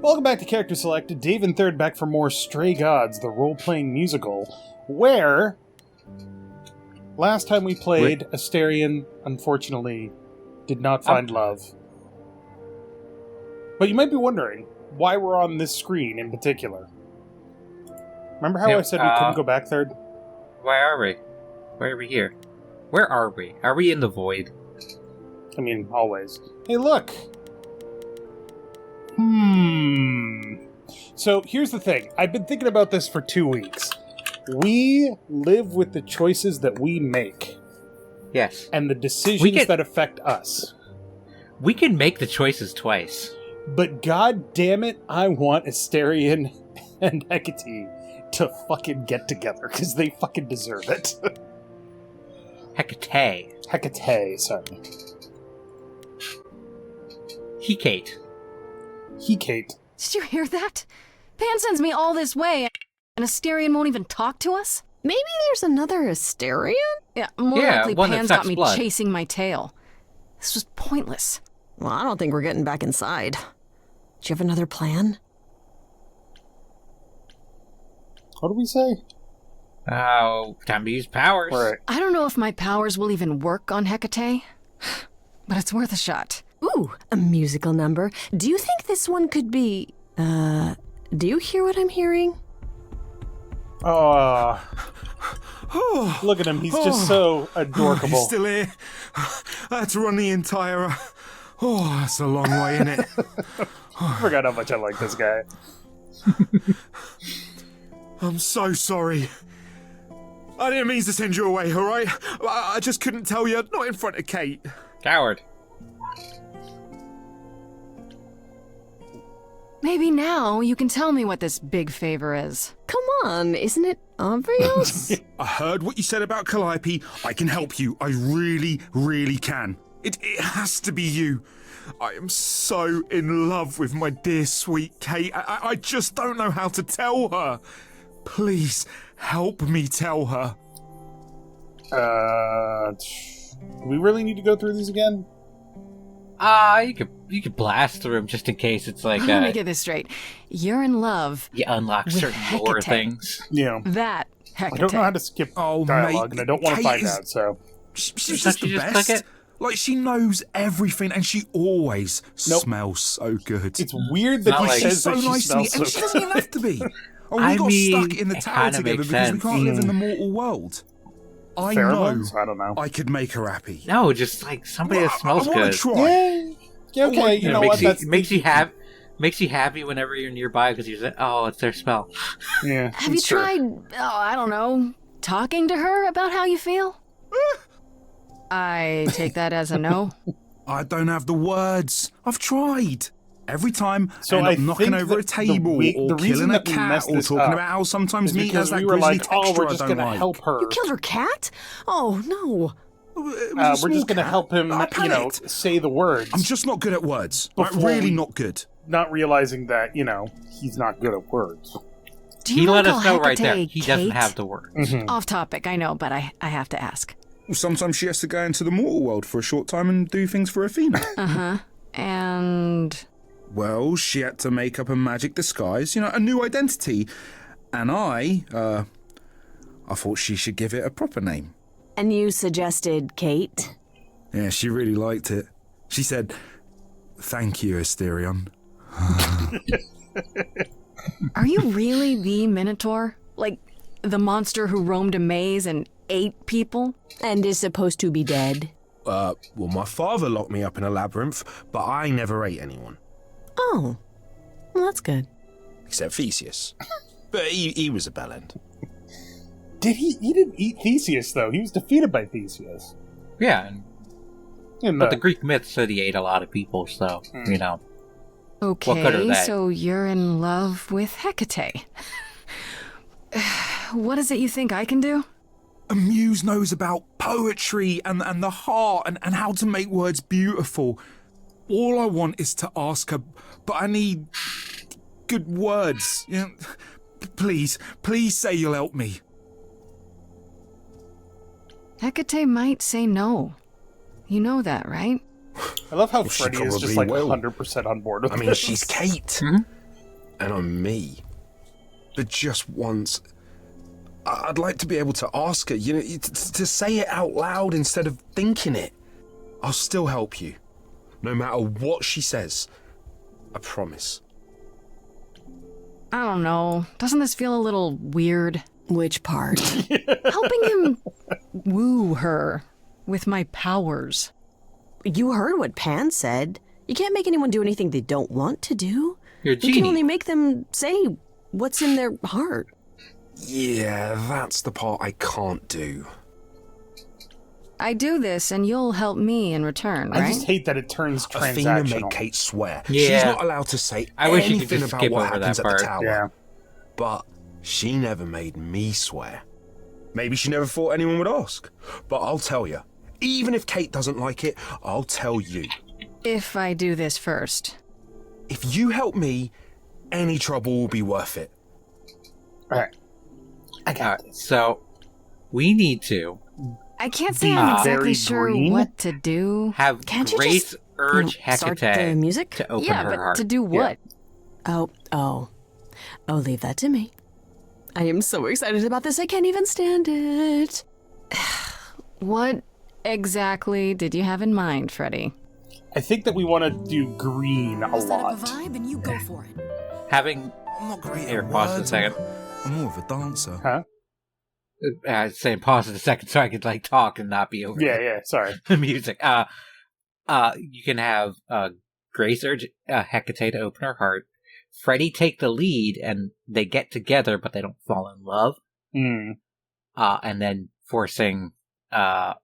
Welcome back to Character Select. Dave and Third back for more Stray Gods, the role-playing musical, where last time we played, Asterion, unfortunately, did not find love. But you might be wondering why we're on this screen in particular. Remember how I said we couldn't go back, Third? Why are we? Why are we here? Where are we? Are we in the void? I mean, always. Hey, look! So, here's the thing. I've been thinking about this for 2 weeks. We live with the choices that we make. Yes. And the decisions that affect us. We can make the choices twice. But god damn it, I want Asterion and Hecate to fucking get together, because they fucking deserve it. Hecate, sorry. Hecate. Did you hear that? Pan sends me all this way, and Asterion won't even talk to us? Maybe there's another Asterion? Yeah, more likely one Pan's that got me blood. chasing my tail. This was pointless. Well, I don't think we're getting back inside. Do you have another plan? What do we say? Oh, time to use powers. Right. I don't know if my powers will even work on Hecate, but it's worth a shot. Ooh, a musical number. Do you think this one could be... do you hear what I'm hearing? Look at him. He's just so adorable. He's still here. I had to run the entire... that's a long way, isn't it? I forgot how much I like this guy. I'm so sorry. I didn't mean to send you away, alright? I just couldn't tell you, not in front of Kate. Coward. Maybe now you can tell me what this big favor is. Come on, isn't it obvious? I heard what you said about Calliope. I can help you. I really, really can. It has to be you. I am so in love with my dear sweet Kate. I just don't know how to tell her. Please, help me tell her. Do we really need to go through these again? You could blast through them just in case it's like Let me get this straight. You're in love. You unlock with certain lore Hecate. things. Yeah. That Hecate. I don't know how to skip dialogue, and I don't want to Kate find is- out, so... She's Don't just you the just best. click it? Like, she knows everything, and she always Nope. smells so good. It's weird that Not he like- says She's so that she nice to me, smells and so she doesn't even have to be. Oh, we I got mean, stuck in the it tower kinda together makes because we sense. can't live in the mortal world. I Pheromones? know I don't know. I could make her happy. No, just like somebody that smells I want good. to try. Yeah, okay, you know what? Makes you happy whenever you're nearby because you're like, oh, it's their smell. Yeah. Have you tried, I don't know, talking to her about how you feel? I take that as a no. I don't have the words. I've tried. Every time So I end I up knocking think over a that table the or reason killing a that we cat messed or this talking up about how sometimes is meat because has that we were grizzly like, oh, texture we're just I going don't to like. help her. You killed her cat? Oh, no. We're just going to help him, panicked. say the words. I'm just not good at words. Like, Before really we- not good. not realizing that, he's not good at words. Do you He let wanna us call know right there. Hecate He doesn't Kate? have the words. Mm-hmm. Off topic, I know, but I have to ask. Well, sometimes she has to go into the mortal world for a short time and do things for Athena. Uh-huh. And... Well, she had to make up a magic disguise, a new identity. And I thought she should give it a proper name. And you suggested Kate? Yeah, she really liked it. She said, "Thank you, Asterion." Are you really the Minotaur? Like, the monster who roamed a maze and ate people? And is supposed to be dead? Well, my father locked me up in a labyrinth, but I never ate anyone. Oh, well, that's good. Except Theseus. But he was a bellend. He didn't eat Theseus, though. He was defeated by Theseus. Yeah, In but the Greek myth said he ate a lot of people, so, What good are Okay, they? so you're in love with Hecate. What is it you think I can do? A muse knows about poetry and the heart and how to make words beautiful. All I want is to ask her, but I need good words. Please say you'll help me. Hecate might say no. You know that, right? I love how Well, she Freddy is just probably like will. 100% on board with I mean, this. she's Kate. and I'm me. But just once, I'd like to be able to ask her, to say it out loud instead of thinking it. I'll still help you, no matter what she says. I promise. I don't know. Doesn't this feel a little weird? Which part? Helping him woo her with my powers. You heard what Pan said. You can't make anyone do anything they don't want to do. You're a You genie. can only make them say what's in their heart. Yeah, that's the part I can't do. I do this and you'll help me in return, right? I just hate that it turns Athena made transactional. Kate swear. Yeah. She's not allowed to say I wish you could anything just about skip what over happens that at the part. tower. Yeah. But she never made me swear. Maybe she never thought anyone would ask. But I'll tell you. Even if Kate doesn't like it, I'll tell you. If I do this first. If you help me, any trouble will be worth it. Alright. I got this. So, we need to I can't say Be I'm very exactly sure green? what to do. have Can't you Grace just, urge start the Hecate music? to open Yeah, her but heart. to do what? Oh, leave that to me. I am so excited about this, I can't even stand it. What exactly did you have in mind, Freddy? I think that we want to do green a Set up a lot. vibe and you go for it. Having I'm not great here, at pause a words. second. I'm more of a dancer. Huh? Saying pause in a second so I could like talk and not be over Yeah, sorry. the music. You can have Grace urge Hecate to open her heart. Freddy take the lead, and they get together, but they don't fall in love. Hmm. And then forcing Asterion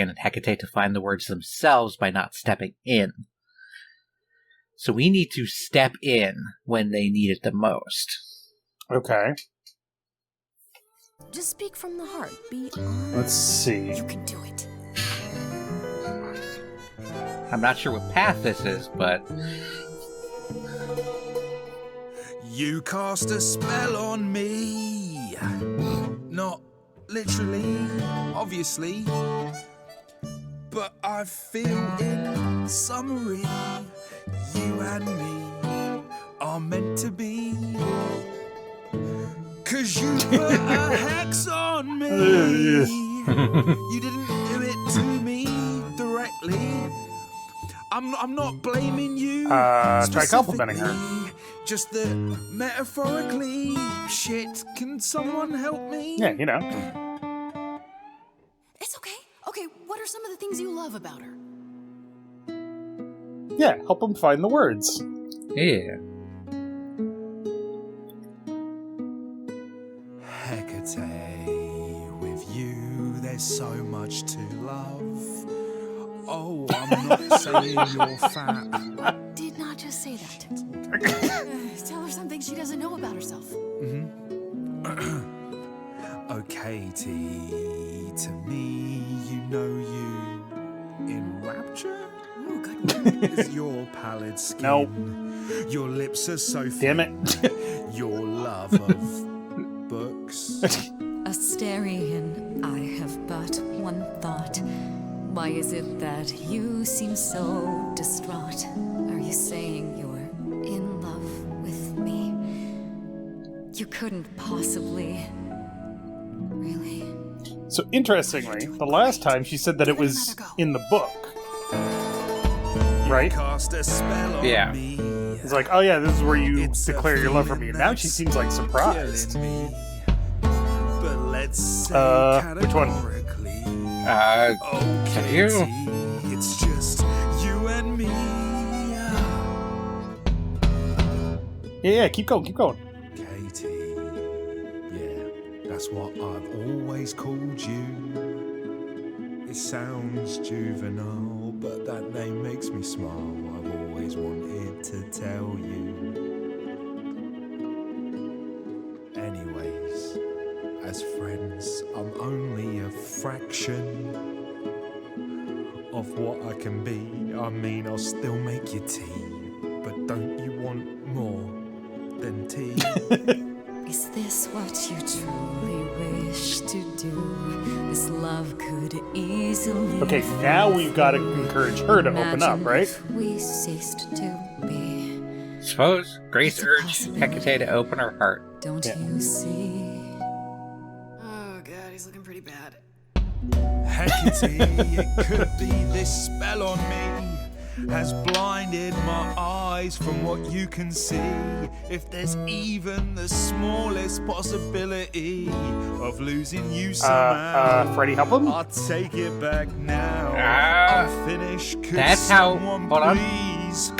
and Hecate to find the words themselves by not stepping in. So we need to step in when they need it the most. Okay. Just speak from the heart. Be honest. Let's see. You can do it. I'm not sure what path this is, but You cast a spell on me. Not literally, obviously. But I feel in summary, you and me are meant to be. 'Cause you put a hex on me. You didn't do it to me directly. I'm not blaming you. Try complimenting her. specifically, just that metaphorically. Shit, can someone help me? Yeah, you know. It's okay. Okay, what are some of the things you love about her? Yeah, help them find the words. yeah. Hecate, with you there's so much to love. Oh, I'm not saying you're fat. Did not just say that. Tell her something she doesn't know about herself. Oh, Katie, to me, you know you in rapture? Ooh, good one. With your pallid skin. No. Your lips are so Damn thin. it. Your love of books. Asterion, I have but one thought. Why is it that you seem so distraught? Are you saying you're in love with me? You couldn't possibly. Really? So interestingly, the last time she said that it was in the book. Right? Cast a spell on Yeah. me. It's like, oh yeah, this is where you It's a declare your love for me. feeling And now she that's seems like surprised. killing me. But let's say Which one? categorically, Can you? Katie, it's just you and me. Yeah, keep going. Katie, yeah, that's what I've always called you. It sounds juvenile, but that name makes me smile. I've always wanted to tell you. Anyways, as friends, I'm only a fraction of what I can be. I mean, I'll still make you tea, but don't you want more than tea? Is this what you truly wish to do? This love could easily. Okay, now we've got to encourage her to open up, Imagine right? if we ceased to be. Suppose Grace It's a urged possibility. Hecate to open her heart. Don't Yeah. you see? Oh god, he's looking pretty bad. Hecate, it could be this spell on me has blinded my eyes from what you can see. If there's even the smallest possibility of losing you somehow, Freddie, help him? I'll take it back now. Ah, I'll finish. Could that's how- someone hold on. please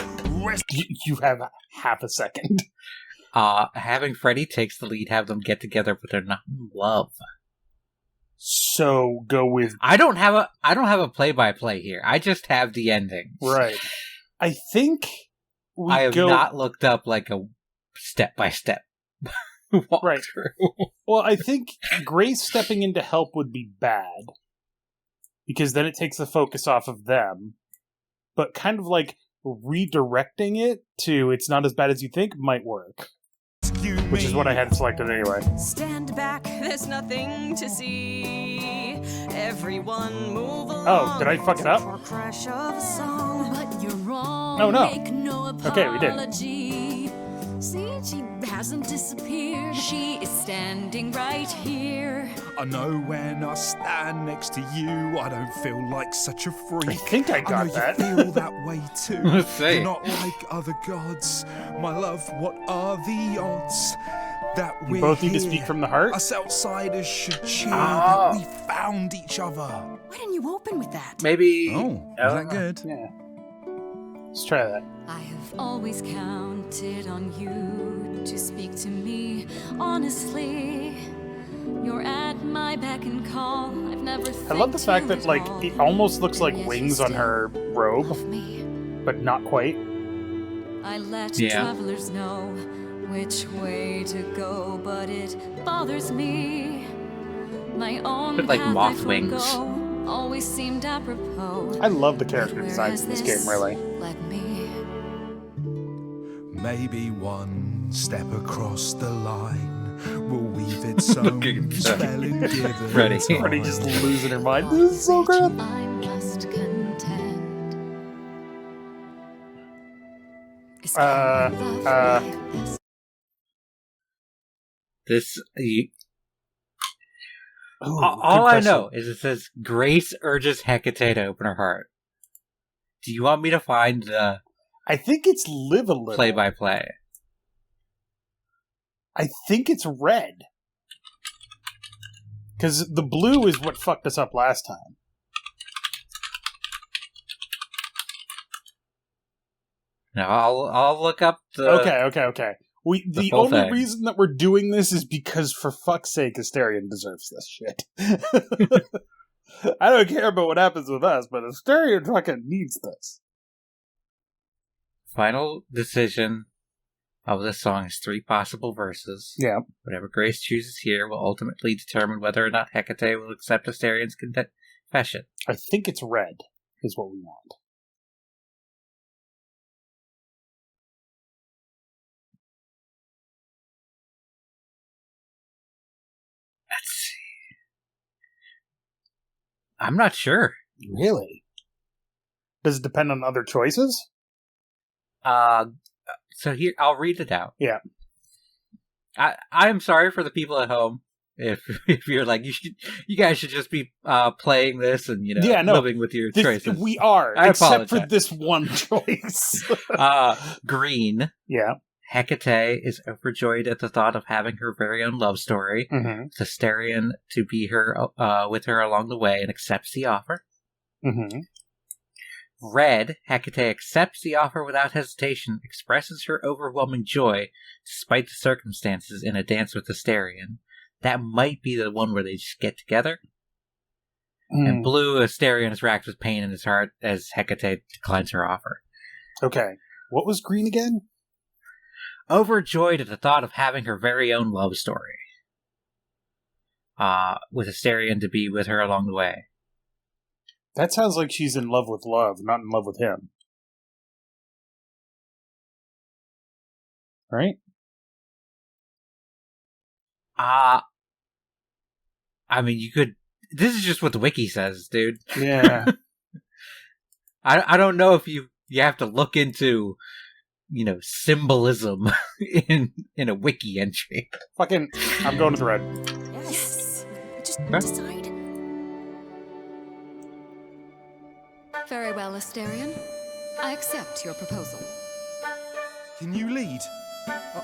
rest You have half a second. having Freddy takes the lead, have them get together, but they're not in love. So go with I don't have a play-by-play here. I just have the endings. right. I think we I have go not looked up like a step-by-step walkthrough. Right. Well, I think Grace stepping in to help would be bad because then it takes the focus off of them. But kind of like redirecting it to it's not as bad as you think might work, you which is what I had selected anyway. Stand back, there's nothing to see. Everyone move along. Oh, did I fuck it up? For a crash of a song. But you're wrong. Oh, no. Make no Okay, we did. apology. See, she hasn't disappeared. She is standing right here. I know when I stand next to you, I don't feel like such a freak. I think I got know that. you feel that way too. Let's see. You're not like other gods, my love. What are the odds that You we're both need to here? speak from the heart. Us outsiders should cheer Ah. that we found each other. Why didn't you open with that? Maybe. Oh, is that good? Yeah. Let's try that. I have always counted on you to speak to me honestly. You're at my beck and call. I've never. I love the fact that like it almost looks like Yet you wings on still her robe, love me. but not quite. I let Yeah. travelers know which way to go, but it bothers me. My own Bit like path moth I wings. forgo always seemed apropos. I love the character Whereas designs in this game, this really. led me. Maybe one step across the line will weave its own Looking spell and give it Freddy. time. Freddy just losing her mind. This is so good. I must contend. Is Uh, love uh. like this? This. Ooh, All good I question. know is it says Grace urges Hecate to open her heart. Do you want me to find the I think it's live a little. play-by-play? I think it's red. Because the blue is what fucked us up last time. No, I'll look up the. Okay. The full only thing. reason that we're doing this is because, for fuck's sake, Asterion deserves this shit. I don't care about what happens with us, but Asterion fucking needs this. Final decision of this song is 3 possible verses. Yeah. Whatever Grace chooses here will ultimately determine whether or not Hecate will accept Asterian's confession. I think it's red, is what we want. Let's see. I'm not sure. Really? Does it depend on other choices? So here, I'll read it out. Yeah. I'm sorry for the people at home. If you're like, you guys should just be playing this and living with your choices. We are, I except for apologize. this one choice. Green. Yeah. Hecate is overjoyed at the thought of having her very own love story. Mm-hmm. With Asterion to be with her along the way and accepts the offer. Mm-hmm. Red, Hecate accepts the offer without hesitation, expresses her overwhelming joy despite the circumstances in a dance with Asterion. That might be the one where they just get together. And blue, Asterion is racked with pain in his heart as Hecate declines her offer. Okay. What was green again? Overjoyed at the thought of having her very own love story. With Asterion to be with her along the way. That sounds like she's in love with love, not in love with him. Right? I mean, you could... This is just what the wiki says, dude. Yeah. I don't know if you have to look into symbolism in a wiki entry. Fucking, I'm going to the red. Yes. Just Huh? decide. Very well, Asterion. I accept your proposal. Can you lead?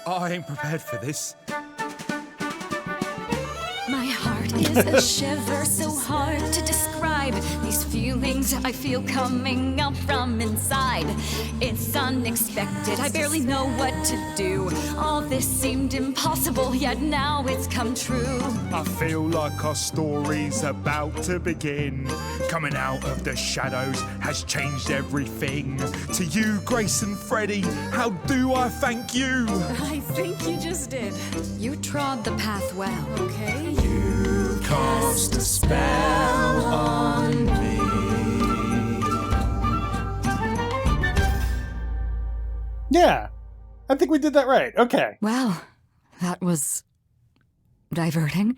I ain't prepared for this. My heart is a shiver so hard to describe. These feelings I feel coming up from inside. It's unexpected, I barely know what to do. All this seemed impossible, yet now it's come true. I feel like our story's about to begin. Coming out of the shadows has changed everything. To you, Grace and Freddie, how do I thank you? I think you just did. You trod the path well. Okay. You cast a spell on me. Yeah, I think we did that right. Okay. Well, that was diverting.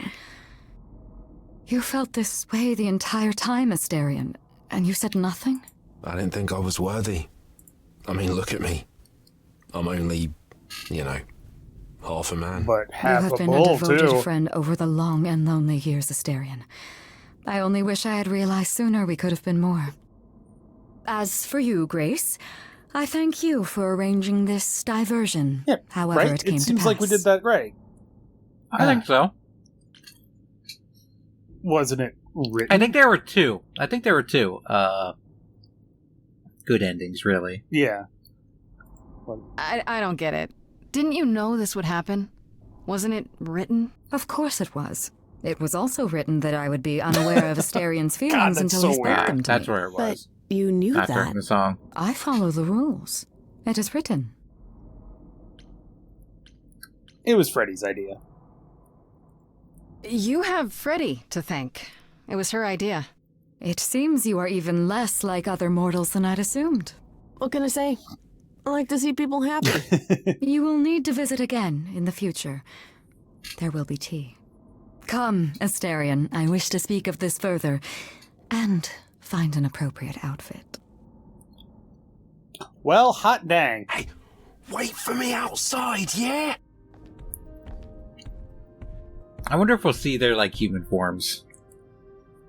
You felt this way the entire time, Asterion, and you said nothing? I didn't think I was worthy. I mean, look at me. I'm only, half a man. But You half have a been a bull, devoted too. friend over the long and lonely years, Asterion. I only wish I had realized sooner we could have been more. As for you, Grace, I thank you for arranging this diversion, Yeah, however right? it came It to seems pass. like we did that right. I think so. Wasn't it written? I think there were two. Good endings, really. Yeah. I don't get it. Didn't you know this would happen? Wasn't it written? Of course it was. It was also written that I would be unaware of Asterian's feelings that's until so he spoke weird. them to That's me. where it But was. you knew After that. the song. I follow the rules. It is written. It was Freddie's idea. You have Freddie to thank. It was her idea. It seems you are even less like other mortals than I'd assumed. What can I say? I like to see people happy. You will need to visit again in the future. There will be tea. Come, Asterion, I wish to speak of this further, and find an appropriate outfit. Well, hot dang. Hey, wait for me outside, yeah? I wonder if we'll see their human forms.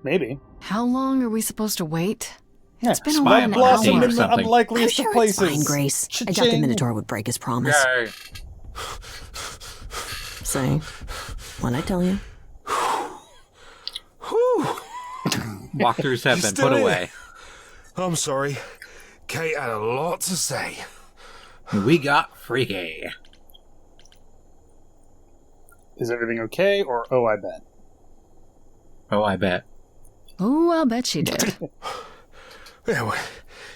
Maybe. How long are we supposed to wait? Yeah, It's been spy over on an the blossom scene hour. or in the something. I'm unlikeliest sure of places. it's fine, Grace. I doubt the Cha-ching. Minotaur would break his promise. Yay. Say, when I tell you. Walkthroughs have You been still put here? away. I'm sorry. Kate had a lot to say. We got freaky. Is everything okay? Or, oh, I bet. Oh, I bet. Oh, I'll bet she did. Yeah, well,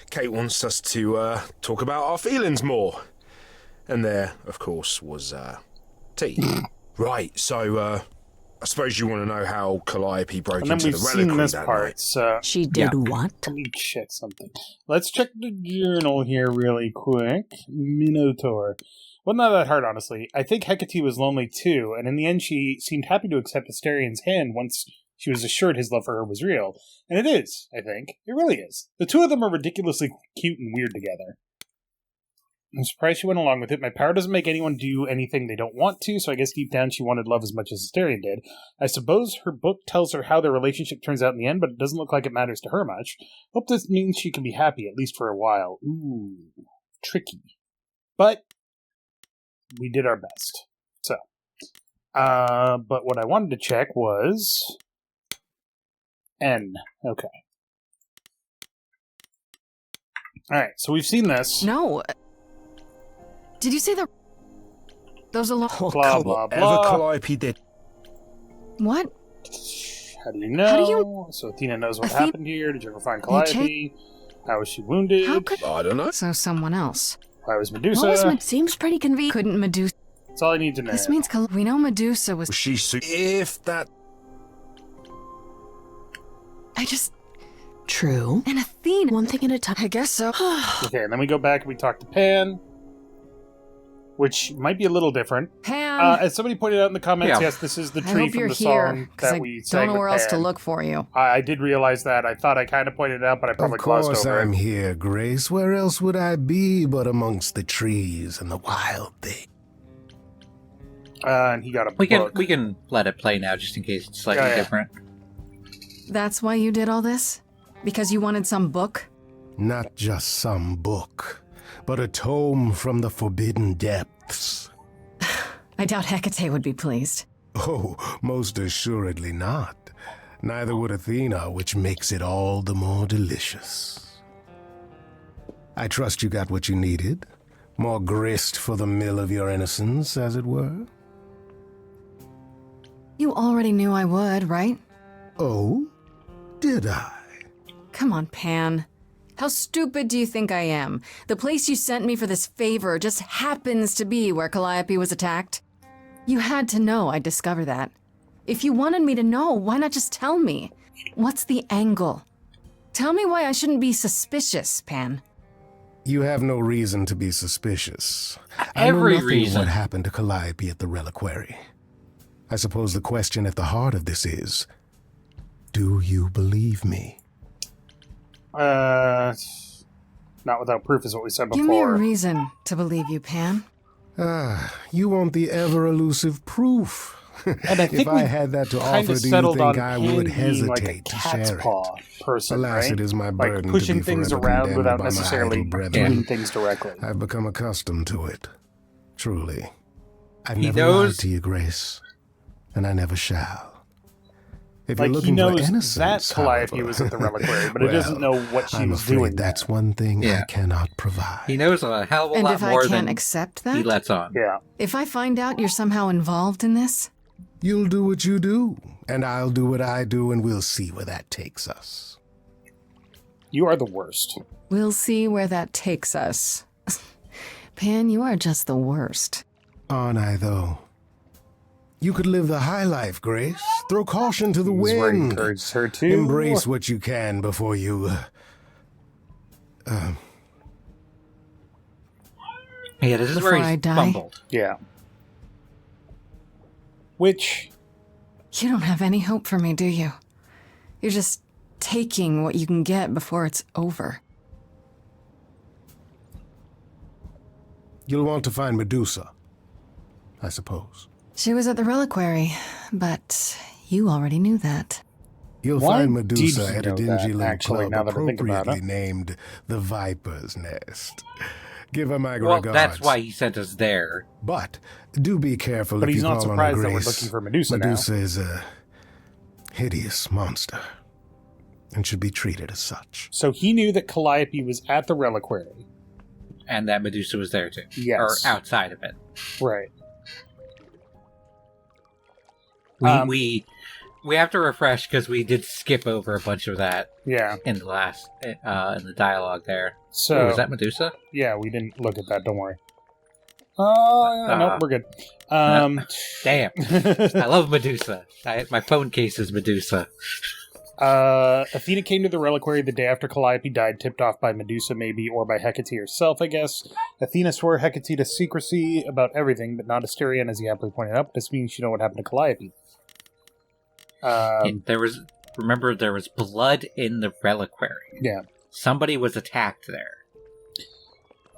Kate wants us to talk about our feelings more. And there, of course, was tea. Right, so I suppose you want to know how Calliope broke And then into we've the seen reliquary this that part, night. so She did what? let me check something. Let's check the journal here really quick. Minotaur. Well, not that hard, honestly. I think Hecate was lonely too, and in the end she seemed happy to accept Asterian's hand once she was assured his love for her was real. And it is, I think. It really is. The two of them are ridiculously cute and weird together. I'm surprised she went along with it. My power doesn't make anyone do anything they don't want to, so I guess deep down she wanted love as much as Asterion did. I suppose her book tells her how their relationship turns out in the end, but it doesn't look like it matters to her much. Hope this means she can be happy, at least for a while. Ooh, tricky. But we did our best. So, but what I wanted to check was N. Okay. Alright, so we've seen this. No. Did you say those are Oh, Blah, come blah, Whatever blah. Calliope did. What? How do you know? How do you- So Athena knows what Athe- happened here. Did you ever find They Calliope? How was she wounded? How could... I don't know. So someone else. Why was Medusa? What was Seems pretty convenient. Couldn't Medusa... That's all I need to know. This means we know Medusa was... Was she if that... I just... True. And Athena... One thing at a time. I guess so. Okay, and then we go back and we talk to Pan. which might be a little different. Pam! As somebody pointed out in the comments, Yeah. yes, this is the I tree hope from you're the here, song because that I we sang don't know with where else to Pan. look for you. I did realize that. I thought I kind of pointed it out, but I probably Of glossed course over I'm it. here, Grace. Where else would I be but amongst the trees and the wild things? And he got a We book. can let it play now, just in case it's slightly Yeah. different. That's why you did all this? Because you wanted some book? Not just some book, but a tome from the forbidden depths. I doubt Hecate would be pleased. Oh, most assuredly not. Neither would Athena, which makes it all the more delicious. I trust you got what you needed. More grist for the mill of your innocence, as it were. You already knew I would, right? Oh? Did I? Come on, Pan. How stupid do you think I am? The place you sent me for this favor just happens to be where Calliope was attacked. You had to know I'd discover that. If you wanted me to know, why not just tell me? What's the angle? Tell me why I shouldn't be suspicious, Pan. You have no reason to be suspicious. Every I know nothing reason. what happened to Calliope at the reliquary. I suppose the question at the heart of this is, do you believe me? Not without proof is what we said Give me a before. reason to believe you, Pan. You want the ever-elusive proof. And I think if I we've had that to kind offer, of do you settled on think I Pan would being hesitate like a to cat's share paw it? person, Alas, right? it is my Like burden pushing to be things forever around condemned without by my necessarily idle brethren. doing things directly. I've become accustomed to it. Truly. I've He never knows- lied to you, Grace. And I never shall. If Like, you're he looking for knows innocence, that Calliope however, was at the reliquary, but he doesn't know what she I'm was afraid doing that's there. one thing Yeah. I cannot provide. He knows a hell of a And lot if I more can't than accept he that? lets on. Yeah. If I find out you're somehow involved in this? You'll do what you do, and I'll do what I do, and we'll see where that takes us. You are the worst. We'll see where that takes us. Pan, you are just the worst. Aren't I, though? You could live the high life, Grace. Throw caution to the He's where he wind. encourages her to. Embrace what you can before you... Yeah, this is Before where I he's die? fumbled. Yeah. Which, You don't have any hope for me, do you? You're just taking what you can get before it's over. You'll want to find Medusa, I suppose. She was at the reliquary, but you already knew that. You'll Why find did Medusa you at a know dingy that, little actually, club now that I think about appropriately it? named the Viper's Nest. Give her my Well, regards. that's why he sent us there. But do be careful but if he's you not call on her, surprised that we're Grace. looking for Medusa now. Medusa is a hideous monster and should be treated as such. So he knew that Calliope was at the reliquary. And that Medusa was there too. Yes. Or outside of it. Right. We have to refresh because we did skip over a bunch of that Yeah. in the last in the dialogue there. So Oh, was that Medusa? yeah, we didn't look at that. Don't worry. Oh, nope, we're good. Damn. I love Medusa. My phone case is Medusa. Athena came to the reliquary the day after Calliope died, tipped off by Medusa, maybe, or by Hecate herself, I guess. Athena swore Hecate to secrecy about everything, but not Asterion, as he aptly pointed out. This means you know what happened to Calliope. There was blood in the reliquary. Yeah. Somebody was attacked there.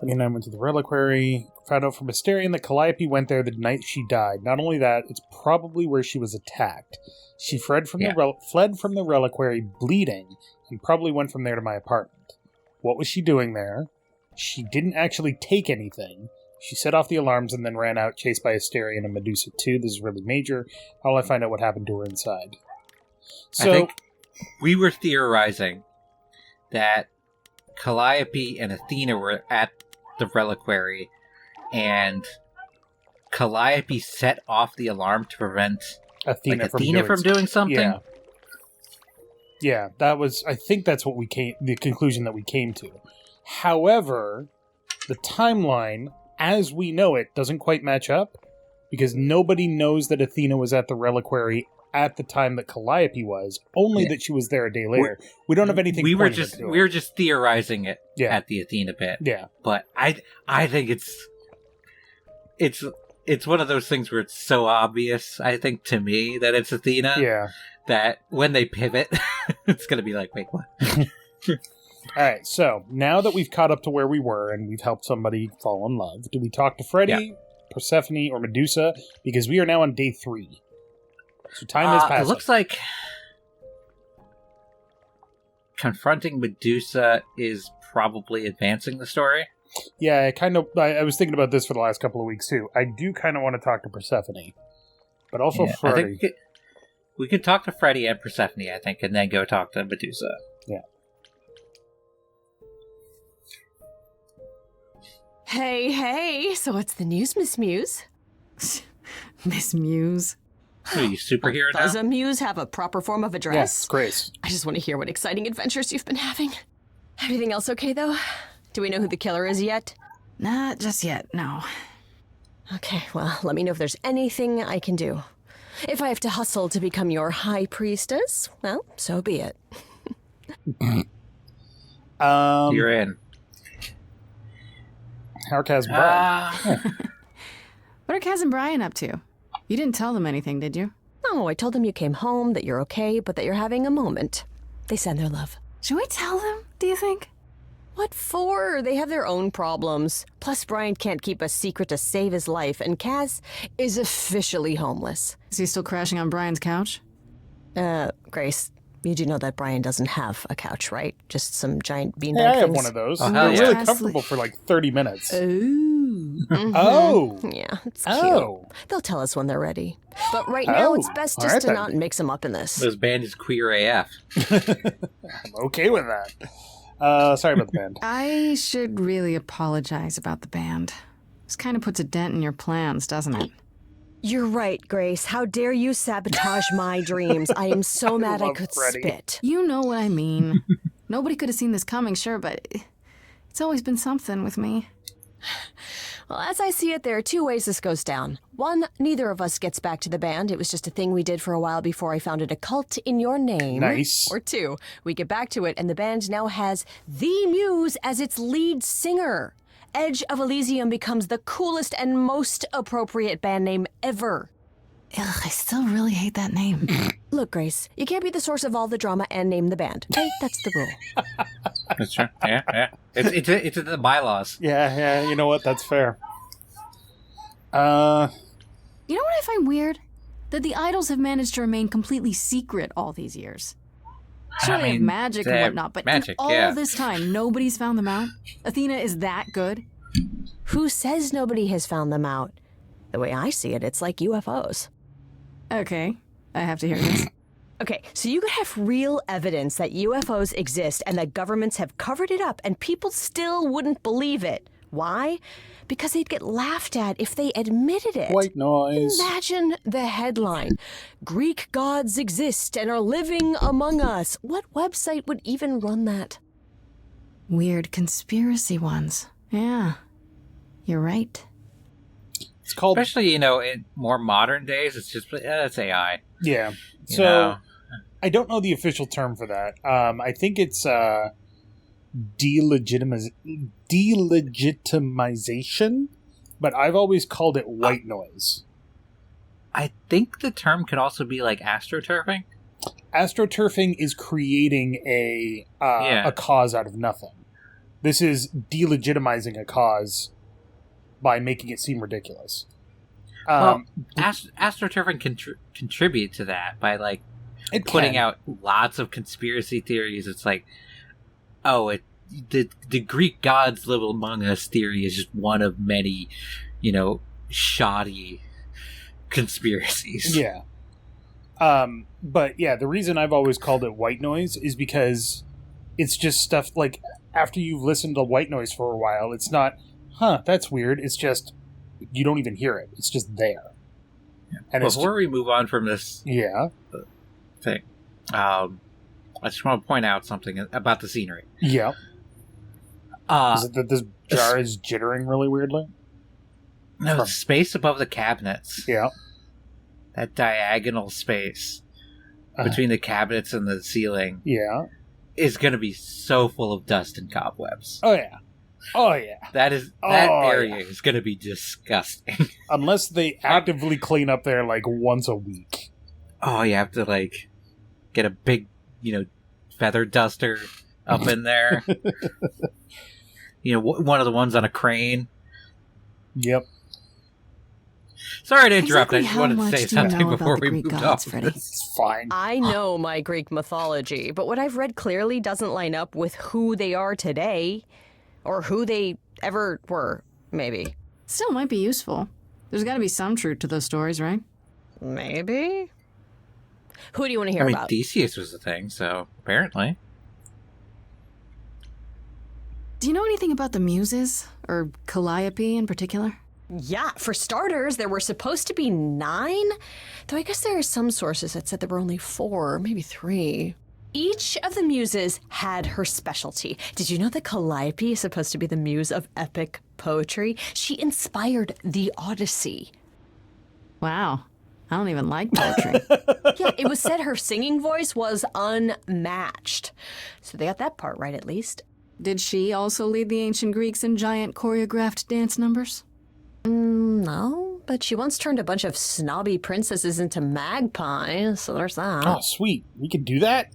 And I went to the reliquary, found out from Asterion that Calliope went there the night she died. Not only that, it's probably where she was attacked. She fled from the reliquary bleeding, and probably went from there to my apartment. What was she doing there? She didn't actually take anything. She set off the alarms and then ran out, chased by Asterion and Medusa too. This is really major. How will I find out what happened to her inside? So, I think we were theorizing that Calliope and Athena were at the reliquary, and Calliope set off the alarm to prevent Athena from doing something. Yeah. Yeah, that was. I think that's what the conclusion that we came to. However, the timeline, as we know it, doesn't quite match up because nobody knows that Athena was at the reliquary at the time that Calliope was. Only that she was there a day later. We don't have anything. We were pointing just to it. we were just theorizing it at the Athena bit. Yeah. But I think it's it's one of those things where it's so obvious, I think, to me, that it's Athena. Yeah. That when they pivot, it's going to be like, wait, what? All right, so now that we've caught up to where we were and we've helped somebody fall in love, do we talk to Freddy, Persephone, or Medusa? Because we are now on day 3. So time is passing. It looks like confronting Medusa is probably advancing the story. Yeah, I was thinking about this for the last couple of weeks, too. I do kind of want to talk to Persephone, but also Freddy. I think we could talk to Freddy and Persephone, I think, and then go talk to Medusa. Yeah. Hey, so what's the news, Miss Muse? Miss Muse. Are you superhero now? Does a muse have a proper form of address? Yes, Grace. I just want to hear what exciting adventures you've been having. Everything else okay, though? Do we know who the killer is yet? Not just yet, no. Okay, well, let me know if there's anything I can do. If I have to hustle to become your high priestess, well, so be it. You're in. How are Kaz and Brian? What are Kaz and Brian up to? You didn't tell them anything, did you? No, I told them you came home, that you're okay, but that you're having a moment. They send their love. Should we tell them, do you think? What for? They have their own problems. Plus, Brian can't keep a secret to save his life, and Kaz is officially homeless. Is he still crashing on Brian's couch? Grace, you do know that Brian doesn't have a couch, right? Just some giant beanbag Yeah, I have things? one of those. Oh, They're yeah. really comfortable for like 30 minutes. Ooh. Oh. Yeah, it's cute. Oh. They'll tell us when they're ready. But right now, it's best All just right, to then. not mix them up in this. This band is queer AF. I'm okay with that. Sorry about the band. I should really apologize about the band. This kind of puts a dent in your plans, doesn't it? You're right, Grace. How dare you sabotage my dreams? I am so mad I love could Freddie. spit. You know what I mean. Nobody could have seen this coming, sure, but it's always been something with me. Well, as I see it, there are 2 ways this goes down. 1, neither of us gets back to the band. It was just a thing we did for a while before I founded a cult in your name. Nice. Or 2, we get back to it and the band now has the Muse as its lead singer. Edge of Elysium becomes the coolest and most appropriate band name ever. Ugh, I still really hate that name. Look, Grace, you can't be the source of all the drama and name the band. Okay? That's the rule. That's true. Yeah. It's in the bylaws. Yeah, you know what? That's fair. You know what I find weird? That the idols have managed to remain completely secret all these years. Sure, they have magic and whatnot, but magic, in all this time, nobody's found them out? Athena is that good? Who says nobody has found them out? The way I see it, it's like UFOs. Okay, I have to hear this. Okay, so you could have real evidence that UFOs exist and that governments have covered it up and people still wouldn't believe it. Why? Because they'd get laughed at if they admitted it. White noise. Imagine the headline. Greek gods exist and are living among us. What website would even run that? Weird conspiracy ones. Yeah, you're right. It's called... Especially, in more modern days, it's just, it's AI. Yeah. You So, know? I don't know the official term for that. I think it's delegitimization, but I've always called it white noise. I think the term could also be like astroturfing. Astroturfing is creating a cause out of nothing. This is delegitimizing a cause by making it seem ridiculous. Astroturfing can contribute to that by putting out lots of conspiracy theories. It's like, the Greek gods live among us theory is just one of many, shoddy conspiracies. Yeah. But yeah, the reason I've always called it white noise is because it's just stuff like after you've listened to white noise for a while, it's not, that's weird. It's just, you don't even hear it. It's just there. Yeah. And before we move on from this thing, I just want to point out something about the scenery. Yeah. Is it that this jar is jittering really weirdly? No, the space above the cabinets. Yeah. That diagonal space between the cabinets and the ceiling. Yeah. Is going to be so full of dust and cobwebs. Oh, yeah. Oh, yeah. That area is going to be disgusting. Unless they actively clean up there, like, once a week. Oh, you have to, like, get a big, feather duster up in there. One of the ones on a crane. Yep. Sorry to interrupt. Exactly I just wanted to say something before we moved on. It's fine. I know my Greek mythology, but what I've read clearly doesn't line up with who they are today, or who they ever were, maybe. Still might be useful. There's got to be some truth to those stories, right? Maybe? Who do you want to hear I mean, about? Theseus was a thing, so apparently. Do you know anything about the Muses? Or Calliope in particular? Yeah, for starters, there were supposed to be 9, though I guess there are some sources that said there were only 4, maybe 3. Each of the muses had her specialty. Did you know that Calliope is supposed to be the muse of epic poetry? She inspired the Odyssey. Wow. I don't even like poetry. Yeah, it was said her singing voice was unmatched. So they got that part right, at least. Did she also lead the ancient Greeks in giant choreographed dance numbers? No, but she once turned a bunch of snobby princesses into magpies, so there's that. Oh, sweet. We can do that?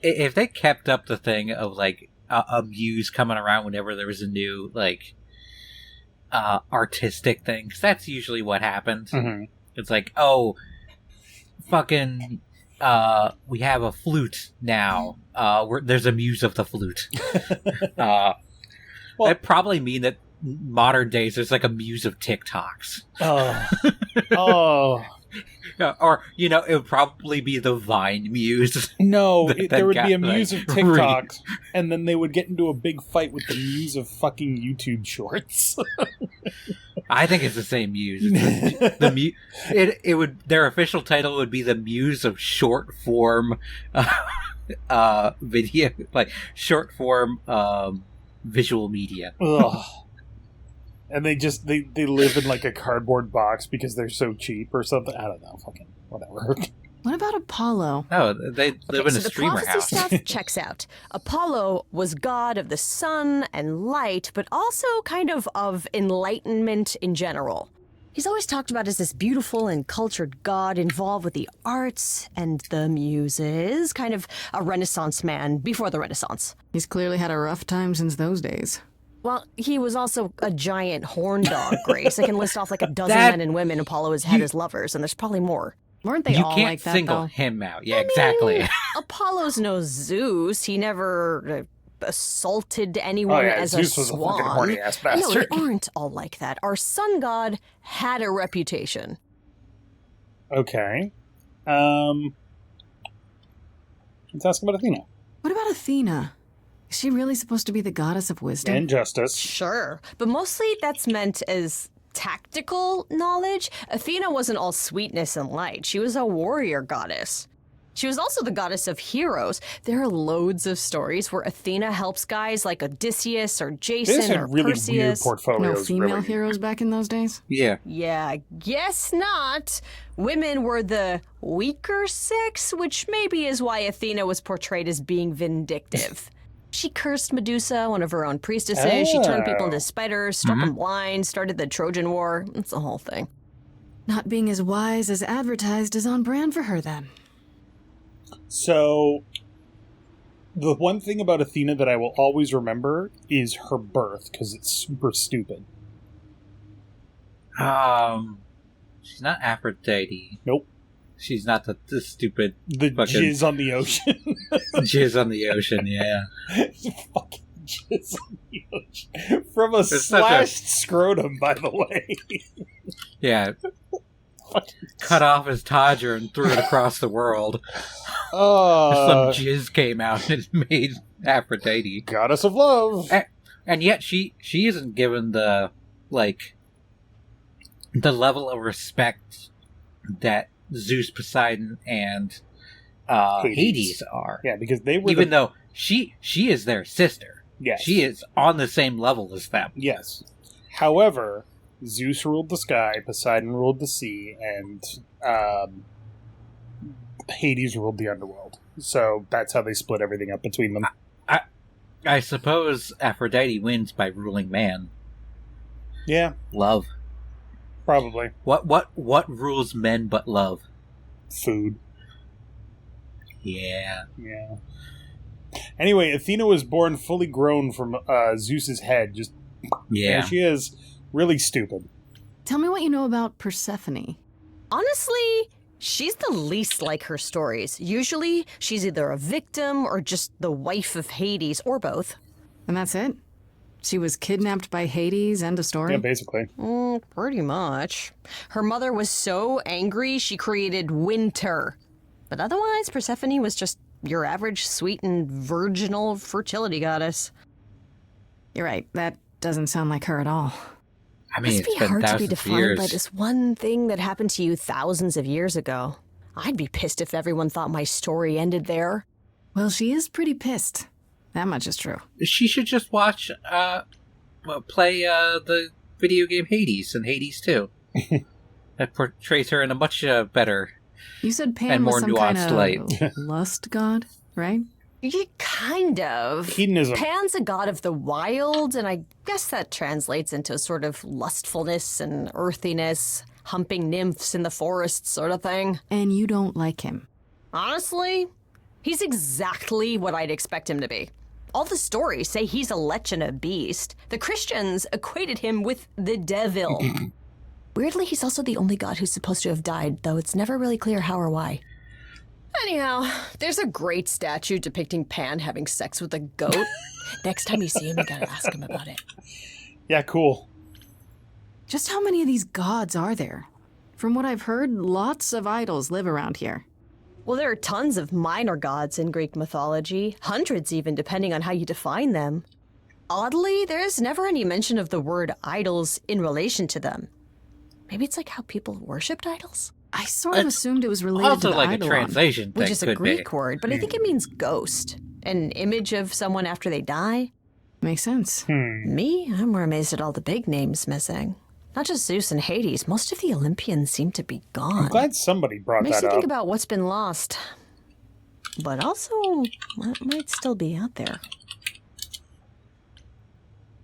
If they kept up the thing of, like, a muse coming around whenever there was a new, like, artistic thing, because that's usually what happens. Mm-hmm. It's like, oh, fucking, we have a flute now. There's a muse of the flute. That'd probably mean that modern days there's like a muse of TikToks. Oh. Or, it would probably be the Vine muse. No, there would be a like, muse of TikToks, and then they would get into a big fight with the muse of fucking YouTube shorts. I think it's the same muse. Their official title would be the Muse of Short Form video, like short form visual media. Ugh. And they live in like a cardboard box because they're so cheap or something. I don't know, fucking whatever. What about Apollo? Oh, they live in a streamer the house. prophecy stuff checks out. Apollo was god of the sun and light, but also kind of enlightenment in general. He's always talked about as this beautiful and cultured god involved with the arts and the muses, kind of a Renaissance man before the Renaissance. He's clearly had a rough time since those days. Well, he was also a giant horn dog, Grace. I can list off like a dozen men and women Apollo has had as lovers, and there's probably more. Weren't they You all can't like that, single though? him out. Yeah, exactly. Apollo's no Zeus. He never assaulted anyone as Zeus a was a swan. fucking horny-ass No, bastard. they aren't all like that. Our sun god had a reputation. Okay. Let's ask about Athena. What about Athena? Is she really supposed to be the goddess of wisdom? And justice. Sure, but mostly that's meant as tactical knowledge. Athena wasn't all sweetness and light. She was a warrior goddess. She was also the goddess of heroes. There are loads of stories where Athena helps guys like Odysseus or Jason This had or really weird Perseus. portfolios. No female really. heroes back in those days? Yeah. Yeah, guess not. Women were the weaker sex, which maybe is why Athena was portrayed as being vindictive. She cursed Medusa, one of her own priestesses. She turned people into spiders, struck them blind, started the Trojan War. It's the whole thing. Not being as wise as advertised is on brand for her, then. So, the one thing about Athena that I will always remember is her birth, because it's super stupid. She's not Aphrodite. Nope. She's not the stupid The fucking jizz on the ocean. jizz on the ocean. Yeah. You fucking jizz on the ocean. From a It's such a- slashed scrotum, by the way. Yeah. Cut off his Todger and threw it across the world. Some jizz came out and made Aphrodite. Goddess of love. And yet she isn't given the level of respect that Zeus, Poseidon, and Hades are. Yeah, because they were Even though she is their sister. Yes. She is on the same level as them. Yes. However, Zeus ruled the sky, Poseidon ruled the sea, and Hades ruled the underworld. So that's how they split everything up between them. I suppose Aphrodite wins by ruling man. Yeah, Love. probably. What rules men but love? Food. Yeah. Yeah. Anyway, Athena was born fully grown from Zeus's head. Just Yeah. there she is. Really stupid. Tell me what you know about Persephone. Honestly, she's the least like her stories. Usually, she's either a victim or just the wife of Hades, or both. And that's it? She was kidnapped by Hades, end of story? Yeah, basically. Pretty much. Her mother was so angry, she created winter. But otherwise, Persephone was just your average sweet and virginal fertility goddess. You're right. That doesn't sound like her at all. I mean, Must it's be been hard to be thousands of defined years. by this one thing that happened to you thousands of years ago. I'd be pissed if everyone thought my story ended there. Well, she is pretty pissed. That much is true. She should just watch, play the video game Hades and Hades 2. That portrays her in a much better. You said Pan And more was some kind nuanced of light. lust god, right? Yeah, kind of. Hedonism. Pan's a god of the wild, and I guess that translates into sort of lustfulness and earthiness, humping nymphs in the forest sort of thing. And you don't like him. Honestly, he's exactly what I'd expect him to be. All the stories say he's a lech and a beast. The Christians equated him with the devil. Weirdly, he's also the only god who's supposed to have died, though it's never really clear how or why. Anyhow, there's a great statue depicting Pan having sex with a goat. Next time you see him, you gotta ask him about it. Yeah, cool. Just how many of these gods are there? From what I've heard, lots of idols live around here. Well, there are tons of minor gods in Greek mythology, hundreds even, depending on how you define them. Oddly, there is never any mention of the word idols in relation to them. Maybe it's like how people worshipped idols? I sort of It's assumed it was related Also, to the like a Eidolon. translation thing Which is a could Greek be. word, but I think it means ghost. An image of someone after they die. Makes sense. Me, I'm more amazed at all the big names missing. Not just Zeus and Hades, most of the Olympians seem to be gone. I'm glad somebody brought Makes that you up. think about what's been lost. But also, what might still be out there?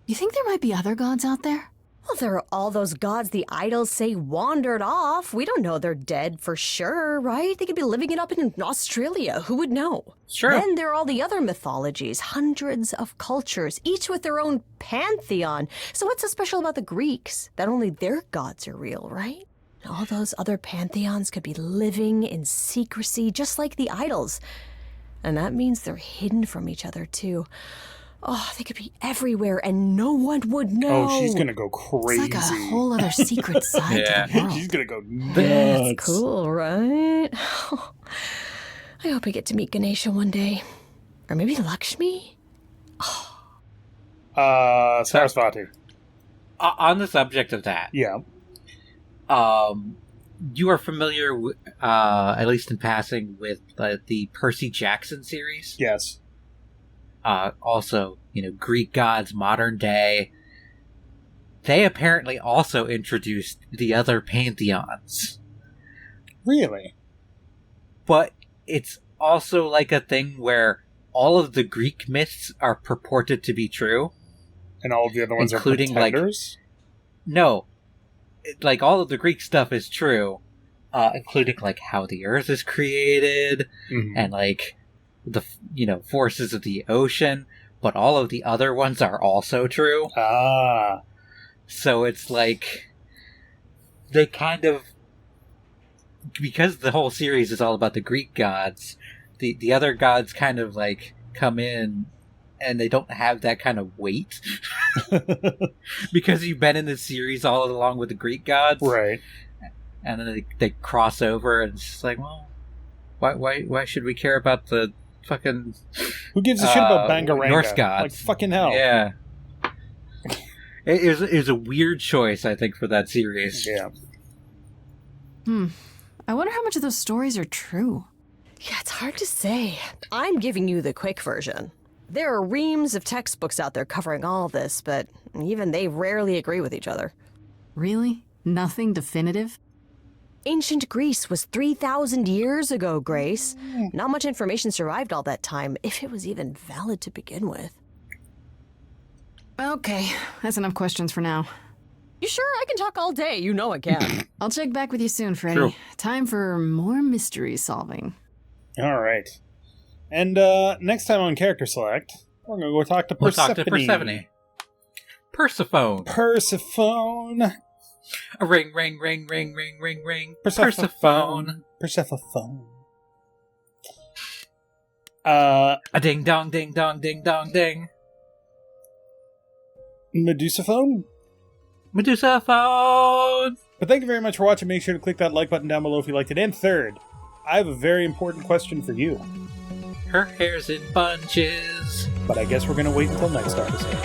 You think there might be other gods out there? Well, there are all those gods the idols say wandered off. We don't know they're dead for sure, right? They could be living it up in Australia. Who would know? Sure. Then there are all the other mythologies, hundreds of cultures, each with their own pantheon. So what's so special about the Greeks? That only their gods are real, right? And all those other pantheons could be living in secrecy, just like the idols. And that means they're hidden from each other, too. Oh, they could be everywhere and no one would know. Oh, she's gonna go crazy. It's like a whole other secret side Yeah. to the world. She's gonna go nuts. That's cool, right? I hope I get to meet Ganesha one day. Or maybe Lakshmi? Sarasvati. On the subject of that, Yeah. you are familiar, at least in passing, with the Percy Jackson series? Yes. Also, Greek gods, modern day. They apparently also introduced the other pantheons. Really? But it's also like a thing where all of the Greek myths are purported to be true. And all of the other ones Including, are like, pretenders? No. Like, all of the Greek stuff is true. Including, like, how the earth is created. Mhm. And, like, the forces of the ocean, but all of the other ones are also true. Ah. So it's like they kind of, because the whole series is all about the Greek gods, the other gods kind of like come in and they don't have that kind of weight because you've been in this series all along with the Greek gods, Right. and then they cross over and it's just like, well, why should we care about the fucking Who gives a shit about Bangaranga? Norse gods? Like, fucking hell. Yeah. It was a weird choice, I think, for that series. Yeah. I wonder how much of those stories are true. Yeah, it's hard to say. I'm giving you the quick version. There are reams of textbooks out there covering all this, but even they rarely agree with each other. Really? Nothing definitive? Ancient Greece was 3,000 years ago, Grace. Not much information survived all that time, if it was even valid to begin with. Okay, that's enough questions for now. You sure? I can talk all day. You know I can. I'll check back with you soon, Freddy. True. Time for more mystery solving. All right. And next time on Character Select, we're going to go talk to We'll Persephone. talk to Persephone. Persephone. Persephone. A ring, ring, ring, ring, ring, ring, ring. Persephone. Persephone. A ding dong, ding dong, ding dong, ding. Medusaphone? Medusa phone. But thank you very much for watching. Make sure to click that like button down below if you liked it. And third, I have a very important question for you. Her hair's in bunches. But I guess we're going to wait until next episode.